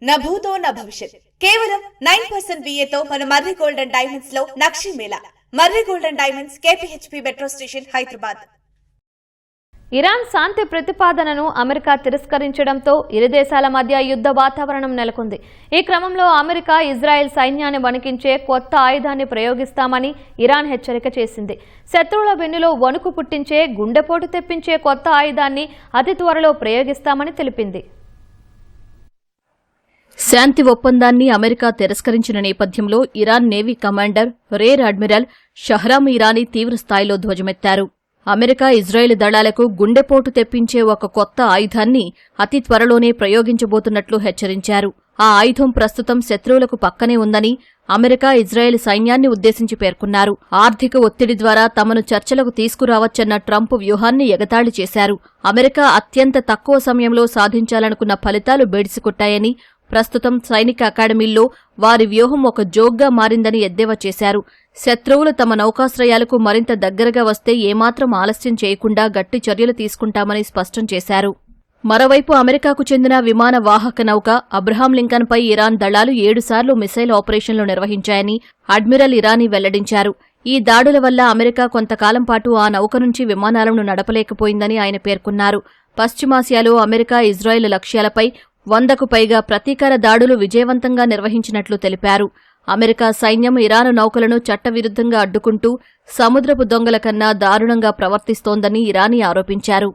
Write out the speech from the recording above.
నా భూతో నా భవిష్యత్. కేవలం 9% VAతో మన మర్రి గోల్డ్ అండ్ డైమండ్స్ లో Nakshi Mela. Marri gold and diamonds, KPHP metro station, Hyderabad. Iran శాంతి ప్రతిపాదనను అమెరికా తిరస్కరించడంతో ఇరు దేశాల మధ్య యుద్ధ వాతావరణం నెలకొంది. ఈ క్రమంలో అమెరికా ఇజ్రాయెల్ సైన్యాన్ని వణికించే కొత్త ఆయుధాన్ని ప్రయోగిస్తామని ఇరాన్ హెచ్చరిక చేసింది. శత్రువుల వెన్నులో వణుకు పుట్టించే, గుండెపోటు తెప్పించే కొత్త ఆయుధాన్ని అతి త్వరలో ప్రయోగిస్తామని తెలిపింది. శాంతి ఒప్పందాన్ని అమెరికా తిరస్కరించిన నేపథ్యంలో Iran navy commander rear admiral Shahram Irani తీవ్రస్థాయిలో ధ్వజమెత్తారు. అమెరికా ఇజ్రాయెల్ దళాలకు గుండెపోటు తెప్పించే ఒక కొత్త ఆయుధాన్ని అతి త్వరలోనే ప్రయోగించబోతున్నట్లు హెచ్చరించారు. ఆ ఆయుధం ప్రస్తుతం శత్రువులకు పక్కనే ఉందని అమెరికా ఇజ్రాయెల్ సైన్యాన్ని ఉద్దేశించి పేర్కొన్నారు. ఆర్థిక ఒత్తిడి ద్వారా తమను చర్చలకు తీసుకురావచ్చన్న ట్రంప్ వ్యూహాన్ని ఎగతాళి చేశారు. అమెరికా అత్యంత తక్కువ సమయంలో సాధించాలనుకున్న ఫలితాలు బెడిసికొట్టాయని, ప్రస్తుతం సైనిక అకాడమీల్లో వారి వ్యూహం ఒక జోక్గా మారిందని ఎద్దేవా చేశారు. శత్రువులు తమ నౌకాశ్రయాలకు మరింత దగ్గరగా వస్తే ఏమాత్రం ఆలస్యం చేయకుండా గట్టి చర్యలు తీసుకుంటామని స్పష్టం చేశారు. మరోవైపు అమెరికాకు చెందిన విమాన వాహక నౌక అబ్రహాం లింకన్పై ఇరాన్ దళాలు 7 సార్లు మిసైల్ ఆపరేషన్లు నిర్వహించాయని అడ్మిరల్ ఇరానీ వెల్లడించారు. ఈ దాడుల వల్ల అమెరికా కొంతకాలం పాటు ఆ నౌక నుంచి విమానాలను నడపలేకపోయిందని ఆయన పేర్కొన్నారు. పశ్చిమాసియాలో అమెరికా ఇజ్రాయెల్ లక్ష్యాలపై 100కు పైగా ప్రతీకార దాడులు విజయవంతంగా నిర్వహించినట్లు తెలిపారు. అమెరికా సైన్యం ఇరాను నౌకలను చట్టవిరుద్ధంగా అడ్డుకుంటూ సముద్రపు దొంగల కన్నా దారుణంగా ప్రవర్తిస్తోందని ఇరానీ ఆరోపించారు.